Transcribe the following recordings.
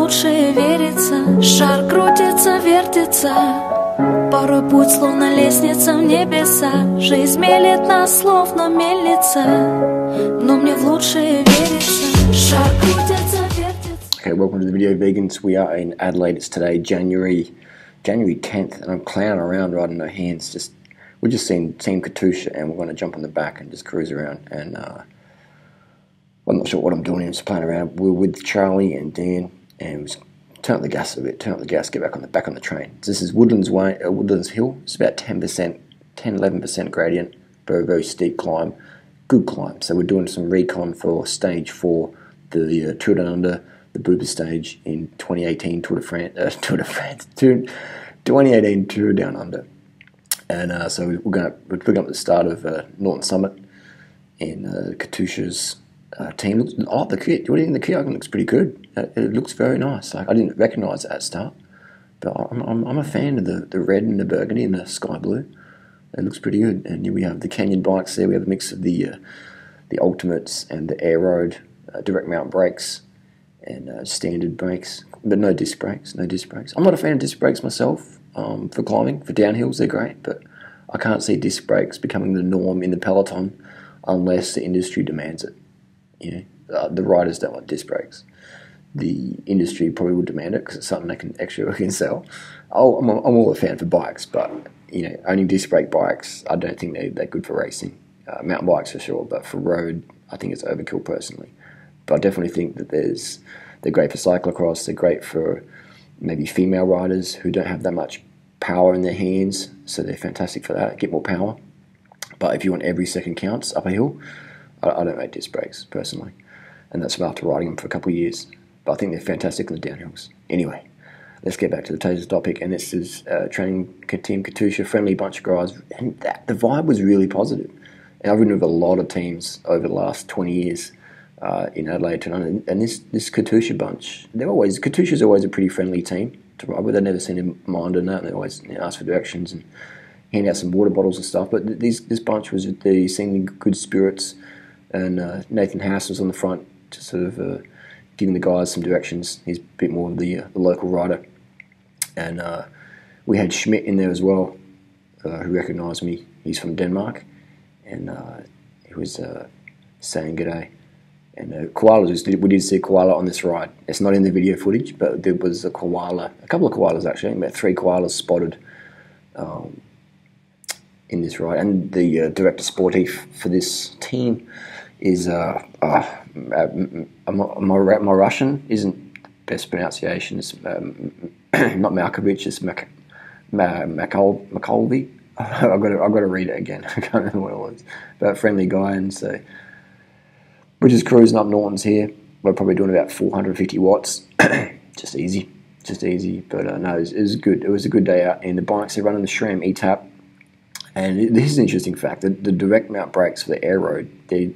лучше верится, шар крутится, вертится. Порой путь словно лестница в небеса. Жизнь мелет нас, словно мельница, но мне в лучшее верится, шар крутится, вертится. Okay, welcome to the video, vegans. We are in Adelaide. It's today, January 10th, and I'm clowning around riding no hands. We're just seeing Team Katusha, and we're going to jump on the back and just cruise around. And I'm not sure what I'm doing here, just playing around. We're with Charlie and Dan, and we turn up the gas a bit, get back on the train. So this is Woodlands Hill. It's about 10-11% gradient, very, very steep climb, good climb. So we're doing some recon for stage 4, the Tour Down Under, the Booper stage in 2018 2018 Tour Down Under. And so we're picking up the start of Norton Summit, and Katusha's team. The kit. What do you think? The kit looks pretty good. It looks very nice. Like, I didn't recognise it at start, but I'm a fan of the red and the burgundy and the sky blue. It looks pretty good. And here we have the Canyon bikes there. We have a mix of the Ultimates and the Air Road direct mount brakes and standard brakes, but no disc brakes. I'm not a fan of disc brakes myself. For climbing, for downhills, they're great, but I can't see disc brakes becoming the norm in the peloton unless the industry demands it. The riders don't want disc brakes. The industry probably would demand it because it's something they can sell. I'm all a fan for bikes, but owning disc brake bikes, I don't think they're good for racing. Mountain bikes for sure, but for road, I think it's overkill personally. But I definitely think that they're great for cyclocross. They're great for maybe female riders who don't have that much power in their hands, so they're fantastic for that, get more power. But if you want every second counts up a hill, I don't rate disc brakes personally, and that's after riding them for a couple of years. But I think they're fantastic on the downhills. Anyway, let's get back to today's topic, and this is training Team Katusha, friendly bunch of guys, and the vibe was really positive. And I've ridden with a lot of teams over the last 20 years in Adelaide, and this Katusha bunch, Katusha's always a pretty friendly team to ride with. I've never seen them mind on that, and they always ask for directions and hand out some water bottles and stuff. But this bunch they seemed in good spirits, and Nathan Haas was on the front, just sort of giving the guys some directions. He's a bit more of the local rider, and we had Schmidt in there as well, who recognised me. He's from Denmark, and he was saying g'day. And we did see koala on this ride. It's not in the video footage, but there was a couple of koalas actually, about 3 koalas spotted in this ride. And the director sportif for this team is, my Russian isn't the best pronunciation. It's not Malkovich, it's McColby. I've got to read it again. I can't remember what it was. But a friendly guy, and so we're just cruising up Norton's here. We're probably doing about 450 watts. just easy. But no, it was good. It was a good day out. And the bikes, they're running the SRAM E-Tap. And this is an interesting fact. The direct mount brakes for the Air Road, they're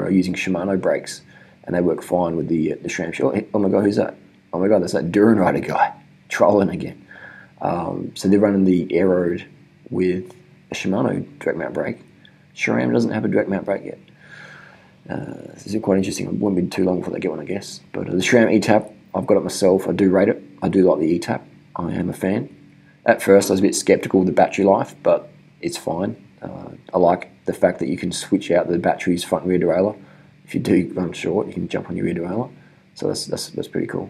using Shimano brakes. And they work fine with the SRAM. Oh my God, who's that? Oh my God, that's that Durianrider guy. Trolling again. So they're running the Air Road with a Shimano direct mount brake. SRAM doesn't have a direct mount brake yet. This is quite interesting. It won't be too long before they get one, I guess. But the SRAM E-Tap, I've got it myself. I do rate it. I do like the E-Tap. I am a fan. At first, I was a bit sceptical of the battery life, but it's fine. I like the fact that you can switch out the battery's front and rear derailleur. If you do run short, you can jump on your rear derailleur. So that's pretty cool.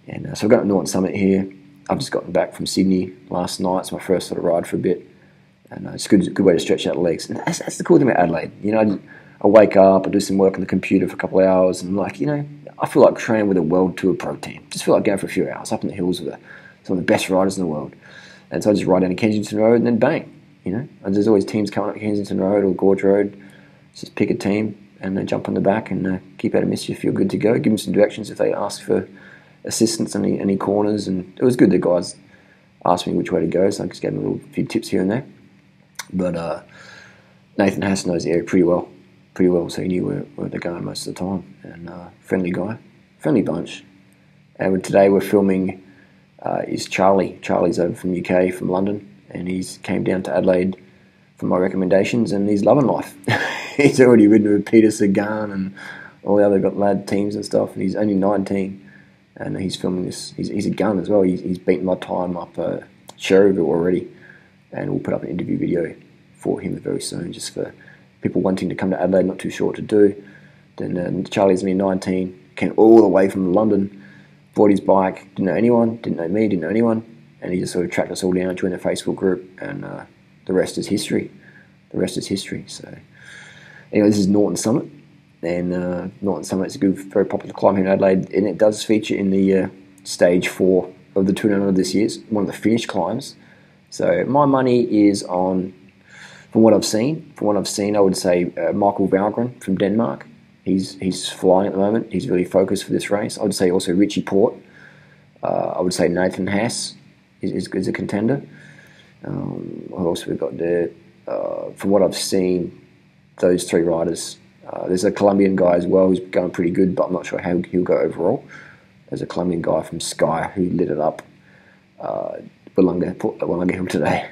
And so I've got Norton Summit here. I've just gotten back from Sydney last night. It's my first sort of ride for a bit. And it's a good way to stretch out the legs. And that's the cool thing about Adelaide. I wake up, I do some work on the computer for a couple of hours, and I feel like training with a World Tour Pro team. Just feel like going for a few hours up in the hills with some of the best riders in the world. And so I just ride down to Kensington Road and then bang, And there's always teams coming up Kensington Road or Gorge Road. Just pick a team and then jump on the back and keep out of mischief. You're good to go. Give them some directions if they ask for assistance on any corners. And it was good that guys asked me which way to go, so I just gave them a few tips here and there. But Nathan Haas knows the area pretty well, so he knew where they're going most of the time. And friendly guy, friendly bunch. And today we're filming is Charlie. Charlie's over from UK, from London, and he's came down to Adelaide for my recommendations, and he's loving life. He's already ridden with Peter Sagan and all the other lad teams and stuff, and he's only 19. and he's filming this. He's a gun as well. He's beaten my time up Cherryville already, and we'll put up an interview video for him very soon, just for people wanting to come to Adelaide, not too sure what to do. Then Charlie's only 19, came all the way from London, bought his bike, didn't know anyone, didn't know me, didn't know anyone, and he just sort of tracked us all down, joined a Facebook group, and the rest is history. The rest is history. So anyway, this is Norton Summit, and Norton Summit is a good, very popular climb here in Adelaide, and it does feature in the stage 4 of the Tour Down Under this year, one of the finished climbs. So my money is on, from what I've seen, I would say Michael Valgren from Denmark. He's flying at the moment. He's really focused for this race. I would say also Richie Port. I would say Nathan Haas is a contender. What else have we got there? From what I've seen, those 3 riders. There's a Colombian guy as well who's going pretty good, but I'm not sure how he'll go overall. There's a Colombian guy from Sky who lit it up Wollonga Hill today.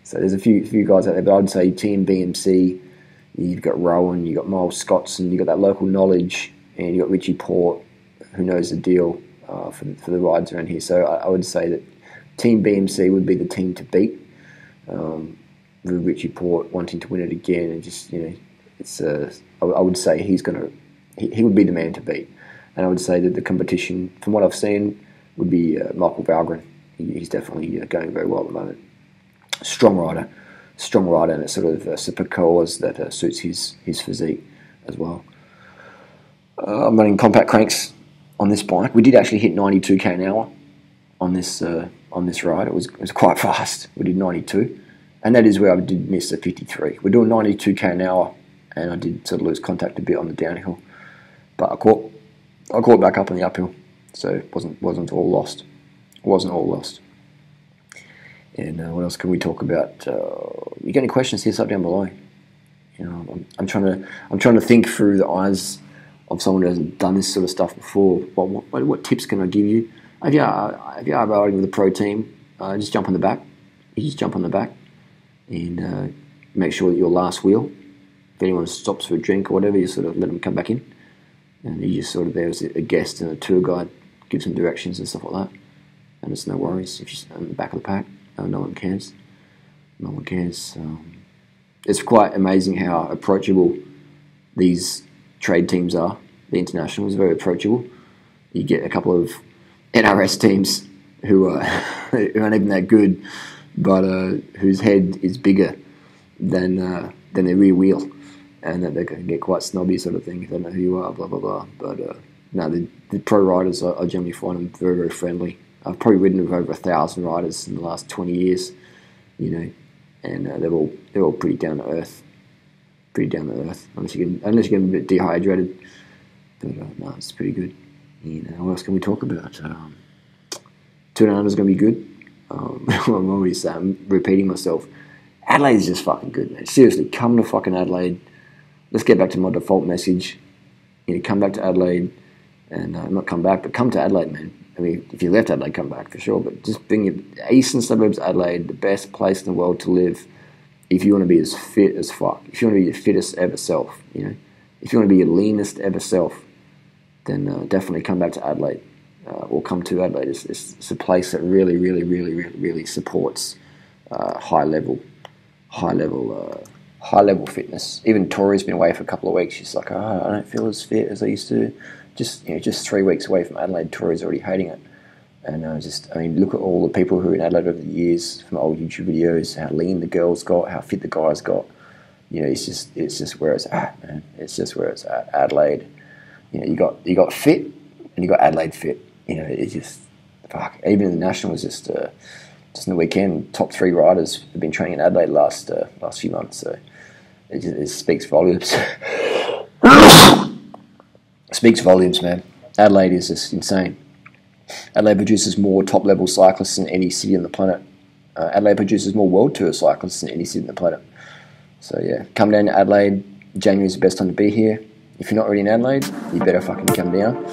So there's a few guys out there, but I'd say Team BMC, you've got Rowan, you've got Miles Scottson, you've got that local knowledge, and you've got Richie Port, who knows the deal for the rides around here. So I would say that Team BMC would be the team to beat, with Richie Port wanting to win it again, and just, it's I would say he would be the man to beat. And I would say that the competition, from what I've seen, would be Michael Valgren. He's definitely going very well at the moment. Strong rider, and it's sort of super cause that suits his physique as well. I'm running compact cranks on this bike. We did actually hit 92k an hour on this ride. It was quite fast. We did 92, and that is where I did miss a 53. We're doing 92k an hour, and I did sort of lose contact a bit on the downhill, but I caught back up on the uphill, so it wasn't all lost. And what else can we talk about? You got any questions? Hit us up down below. I'm trying to think through the eyes of someone who hasn't done this sort of stuff before. What tips can I give you? If you are riding with a pro team, just jump on the back. You just jump on the back and make sure that your last wheel, if anyone stops for a drink or whatever, you sort of let them come back in, and you just sort of there as a guest and a tour guide, give some directions and stuff like that. And it's no worries if you're on the back of the pack. No one cares. No one cares. It's quite amazing how approachable these trade teams are. The internationals are very approachable. You get a couple of NRS teams who aren't even that good, but whose head is bigger than their rear wheel, and that they can get quite snobby sort of thing if they know who you are, blah blah blah. But no, the pro riders, I generally find them very, very friendly. I've probably ridden with over 1,000 riders in the last 20 years, and they're all pretty down to earth. Unless you get a bit dehydrated. But no, it's pretty good. What else can we talk about? Tour Down Under is going to be good. I'm already saying, I'm repeating myself. Adelaide is just fucking good, man. Seriously, come to fucking Adelaide. Let's get back to my default message. Come back to Adelaide, and not come back, but come to Adelaide, man. I mean, if you left Adelaide, come back for sure. But just bring your eastern suburbs of Adelaide, the best place in the world to live. If you want to be as fit as fuck, if you want to be your fittest ever self, if you want to be your leanest ever self, then definitely come back to Adelaide, or come to Adelaide. It's a place that really, really, really, really, really supports high level fitness. Even Tori's been away for a couple of weeks. She's like, I don't feel as fit as I used to. Just 3 weeks away from Adelaide, Tori's already hating it. And look at all the people who are in Adelaide over the years from old YouTube videos, how lean the girls got, how fit the guys got. It's just where it's at, man. It's just where it's at. Adelaide, you got fit and you got Adelaide fit. It's just fuck. Even in the Nationals, just in the weekend, top 3 riders have been training in Adelaide last few months. So it speaks volumes. Speaks volumes, man. Adelaide is just insane. Adelaide produces more top-level cyclists than any city on the planet. Adelaide produces more World Tour cyclists than any city on the planet. So yeah, come down to Adelaide. January is the best time to be here. If you're not already in Adelaide, you better fucking come down.